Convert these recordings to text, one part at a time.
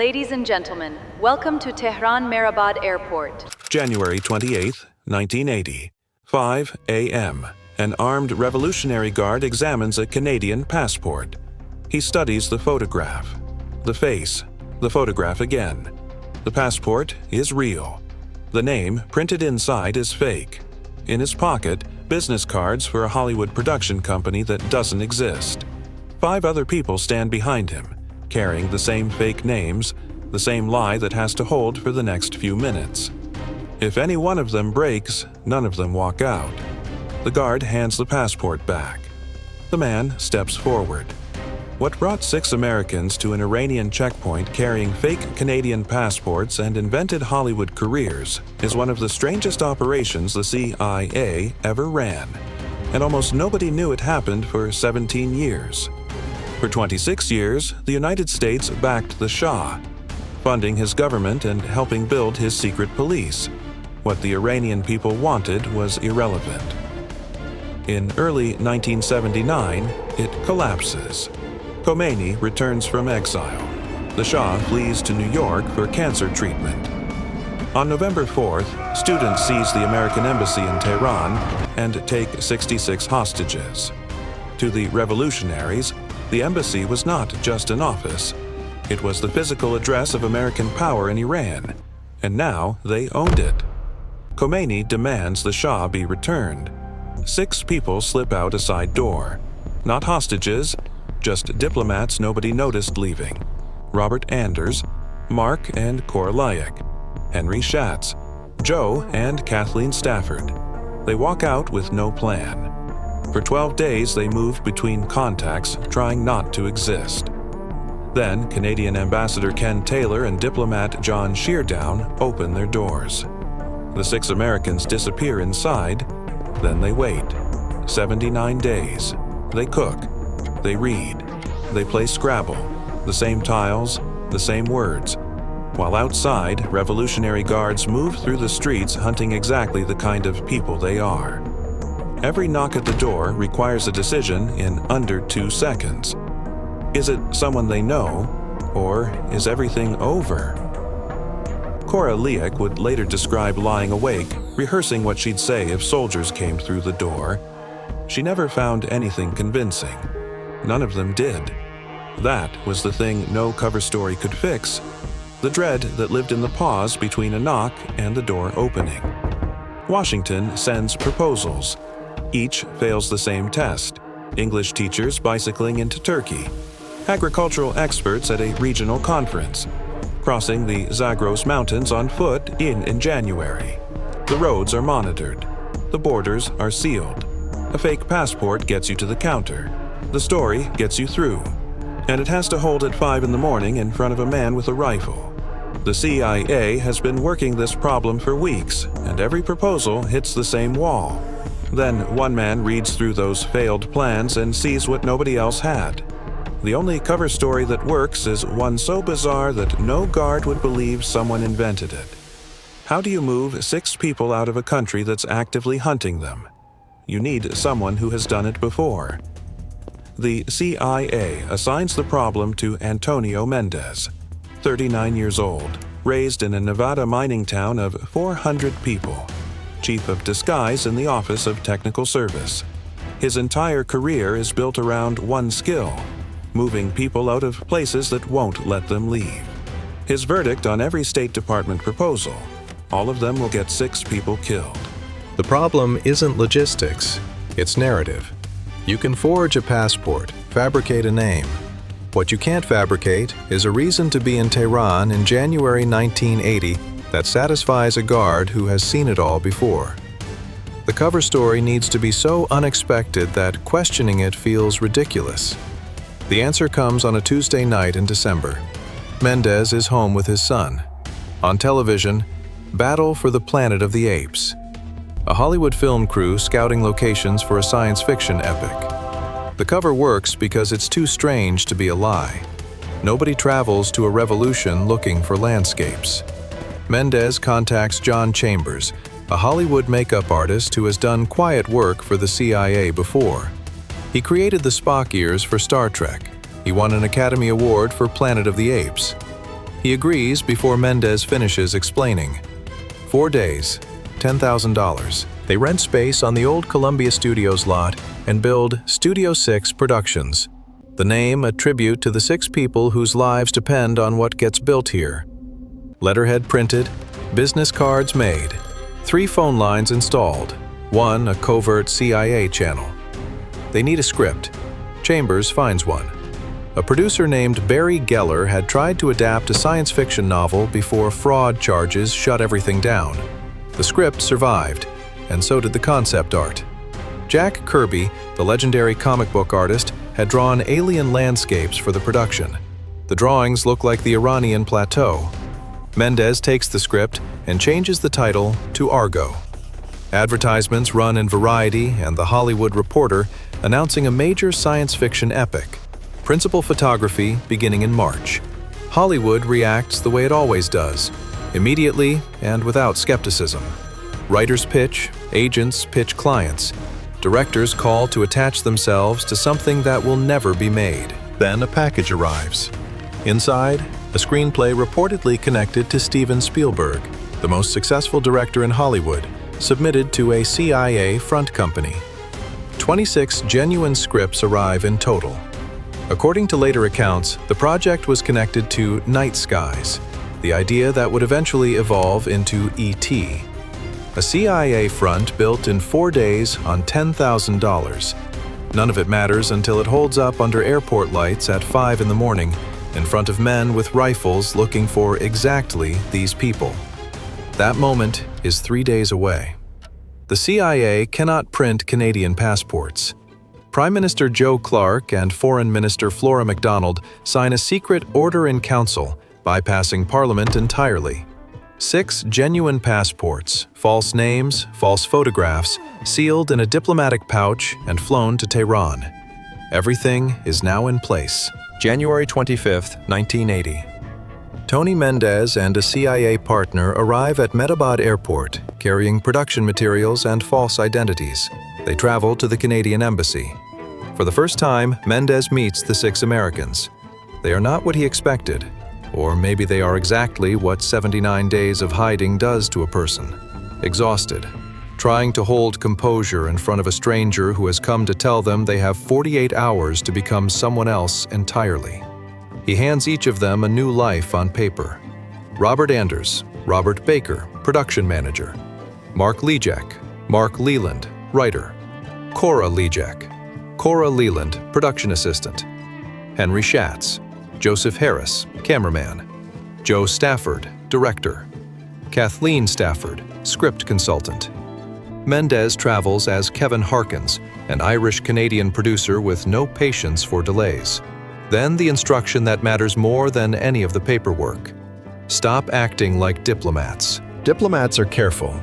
Ladies and gentlemen, welcome to Tehran Mehrabad Airport. January 28, 1980, 5 a.m. An armed Revolutionary Guard examines a Canadian passport. He studies the photograph, the face, the photograph again. The passport is real. The name printed inside is fake. In his pocket, business cards for a Hollywood production company that doesn't exist. 5 other people stand behind him, carrying the same fake names, the same lie that has to hold for the next few minutes. If any one of them breaks, none of them walk out. The guard hands the passport back. The man steps forward. What brought 6 Americans to an Iranian checkpoint carrying fake Canadian passports and invented Hollywood careers is one of the strangest operations the CIA ever ran, and almost nobody knew it happened for 17 years. For 26 years, the United States backed the Shah, funding his government and helping build his secret police. What the Iranian people wanted was irrelevant. In early 1979, it collapses. Khomeini returns from exile. The Shah flees to New York for cancer treatment. On November 4th, students seize the American embassy in Tehran and take 66 hostages. To the revolutionaries, the embassy was not just an office. It was the physical address of American power in Iran, and now they owned it. Khomeini demands the Shah be returned. 6 people slip out a side door. Not hostages, just diplomats nobody noticed leaving. Robert Anders, Mark and Cora Lyack, Henry Schatz, Joe and Kathleen Stafford. They walk out with no plan. For 12 days they move between contacts, trying not to exist. Then Canadian Ambassador Ken Taylor and diplomat John Sheardown open their doors. The 6 Americans disappear inside, then they wait. 79 days. They cook. They read. They play Scrabble. The same tiles, the same words. While outside, Revolutionary Guards move through the streets hunting exactly the kind of people they are. Every knock at the door requires a decision in under 2 seconds. Is it someone they know, or is everything over? Cora Lyack would later describe lying awake, rehearsing what she'd say if soldiers came through the door. She never found anything convincing. None of them did. That was the thing no cover story could fix, the dread that lived in the pause between a knock and the door opening. Washington sends proposals. Each fails the same test. English teachers bicycling into Turkey. Agricultural experts at a regional conference. Crossing the Zagros Mountains on foot in January. The roads are monitored. The borders are sealed. A fake passport gets you to the counter. The story gets you through. And it has to hold at 5 in the morning in front of a man with a rifle. The CIA has been working this problem for weeks, and every proposal hits the same wall. Then one man reads through those failed plans and sees what nobody else had. The only cover story that works is one so bizarre that no guard would believe someone invented it. How do you move 6 people out of a country that's actively hunting them? You need someone who has done it before. The CIA assigns the problem to Antonio Mendez, 39 years old, raised in a Nevada mining town of 400 people, chief of disguise in the Office of Technical Service. His entire career is built around one skill: moving people out of places that won't let them leave. His verdict on every State Department proposal: all of them will get 6 people killed. The problem isn't logistics, it's narrative. You can forge a passport, fabricate a name. What you can't fabricate is a reason to be in Tehran in January 1980 that satisfies a guard who has seen it all before. The cover story needs to be so unexpected that questioning it feels ridiculous. The answer comes on a Tuesday night in December. Mendez is home with his son. On television, Battle for the Planet of the Apes. A Hollywood film crew scouting locations for a science fiction epic. The cover works because it's too strange to be a lie. Nobody travels to a revolution looking for landscapes. Mendez contacts John Chambers, a Hollywood makeup artist who has done quiet work for the CIA before. He created the Spock ears for Star Trek. He won an Academy Award for Planet of the Apes. He agrees before Mendez finishes explaining. 4 days, $10,000. They rent space on the old Columbia Studios lot and build Studio 6 Productions. The name a tribute to the 6 people whose lives depend on what gets built here. Letterhead printed, business cards made, 3 phone lines installed, 1 a covert CIA channel. They need a script. Chambers finds one. A producer named Barry Geller had tried to adapt a science fiction novel before fraud charges shut everything down. The script survived, and so did the concept art. Jack Kirby, the legendary comic book artist, had drawn alien landscapes for the production. The drawings look like the Iranian plateau. Mendez takes the script and changes the title to Argo. Advertisements run in Variety and The Hollywood Reporter announcing a major science fiction epic. Principal photography beginning in March. Hollywood reacts the way it always does, immediately and without skepticism. Writers pitch, agents pitch clients. Directors call to attach themselves to something that will never be made. Then a package arrives. Inside, a screenplay reportedly connected to Steven Spielberg, the most successful director in Hollywood, submitted to a CIA front company. 26 genuine scripts arrive in total. According to later accounts, the project was connected to Night Skies, the idea that would eventually evolve into E.T. A CIA front built in 4 days on $10,000. None of it matters until it holds up under airport lights at 5 in the morning in front of men with rifles looking for exactly these people. That moment is 3 days away. The CIA cannot print Canadian passports. Prime Minister Joe Clark and Foreign Minister Flora MacDonald sign a secret order in council, bypassing Parliament entirely. 6 genuine passports, false names, false photographs, sealed in a diplomatic pouch and flown to Tehran. Everything is now in place. January 25, 1980. Tony Mendez and a CIA partner arrive at Mehrabad Airport, carrying production materials and false identities. They travel to the Canadian Embassy. For the first time, Mendez meets the 6 Americans. They are not what he expected, or maybe they are exactly what 79 days of hiding does to a person. Exhausted, trying to hold composure in front of a stranger who has come to tell them they have 48 hours to become someone else entirely. He hands each of them a new life on paper. Robert Anders, Robert Baker, production manager. Mark Lejek, Mark Leland, writer. Cora Lejek, Cora Leland, production assistant. Henry Schatz, Joseph Harris, cameraman. Joe Stafford, director. Kathleen Stafford, script consultant. Mendez travels as Kevin Harkins, an Irish-Canadian producer with no patience for delays. Then the instruction that matters more than any of the paperwork. Stop acting like diplomats. Diplomats are careful,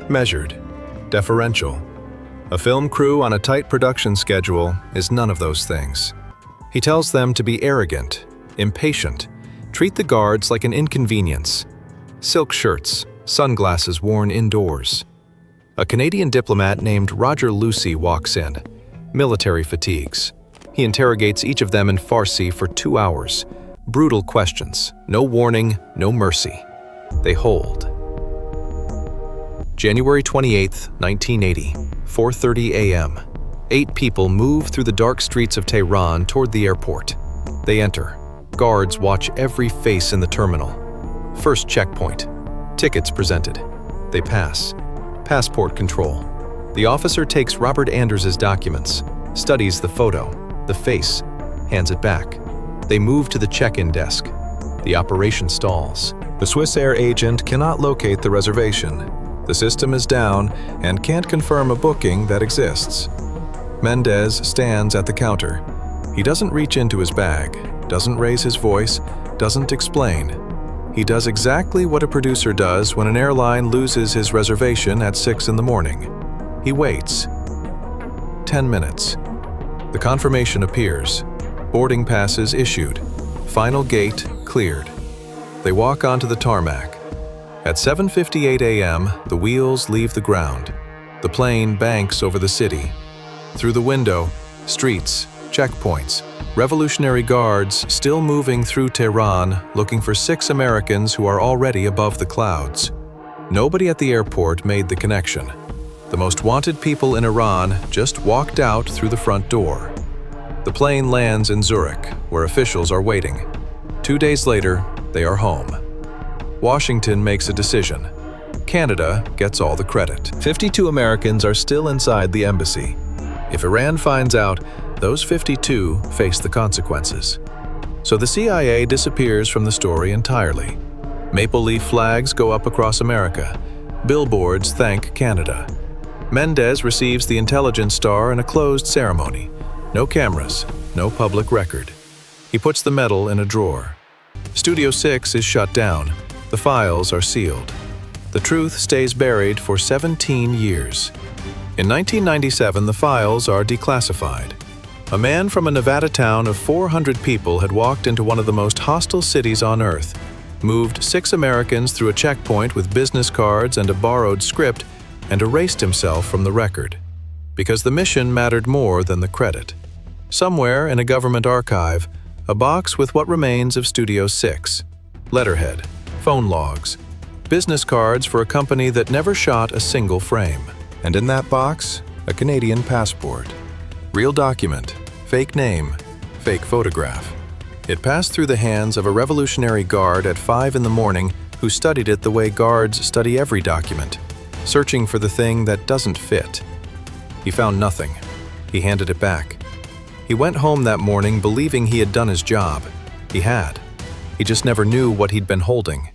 measured, deferential. A film crew on a tight production schedule is none of those things. He tells them to be arrogant, impatient, treat the guards like an inconvenience. Silk shirts, sunglasses worn indoors. A Canadian diplomat named Roger Lucy walks in, military fatigues. He interrogates each of them in Farsi for 2 hours. Brutal questions, no warning, no mercy. They hold. January 28, 1980, 4:30 a.m. 8 people move through the dark streets of Tehran toward the airport. They enter. Guards watch every face in the terminal. First checkpoint. Tickets presented. They pass. Passport control. The officer takes Robert Anders' documents, studies the photo, the face, hands it back. They move to the check-in desk. The operation stalls. The Swiss Air agent cannot locate the reservation. The system is down and can't confirm a booking that exists. Mendez stands at the counter. He doesn't reach into his bag, doesn't raise his voice, doesn't explain. He does exactly what a producer does when an airline loses his reservation at 6 in the morning. He waits. 10 minutes. The confirmation appears. Boarding passes issued. Final gate cleared. They walk onto the tarmac. At 7:58 a.m., the wheels leave the ground. The plane banks over the city. Through the window, streets, checkpoints, Revolutionary Guards still moving through Tehran looking for 6 Americans who are already above the clouds. Nobody at the airport made the connection. The most wanted people in Iran just walked out through the front door. The plane lands in Zurich, where officials are waiting. 2 days later, they are home. Washington makes a decision. Canada gets all the credit. 52 Americans are still inside the embassy. If Iran finds out, those 52 face the consequences. So the CIA disappears from the story entirely. Maple leaf flags go up across America. Billboards thank Canada. Mendez receives the intelligence star in a closed ceremony. No cameras, no public record. He puts the medal in a drawer. Studio 6 is shut down. The files are sealed. The truth stays buried for 17 years. In 1997, the files are declassified. A man from a Nevada town of 400 people had walked into one of the most hostile cities on Earth, moved 6 Americans through a checkpoint with business cards and a borrowed script, and erased himself from the record. Because the mission mattered more than the credit. Somewhere in a government archive, a box with what remains of Studio 6. Letterhead, phone logs, business cards for a company that never shot a single frame. And in that box, a Canadian passport. Real document, fake name, fake photograph. It passed through the hands of a Revolutionary Guard at 5 in the morning who studied it the way guards study every document, searching for the thing that doesn't fit. He found nothing. He handed it back. He went home that morning believing he had done his job. He had. He just never knew what he'd been holding.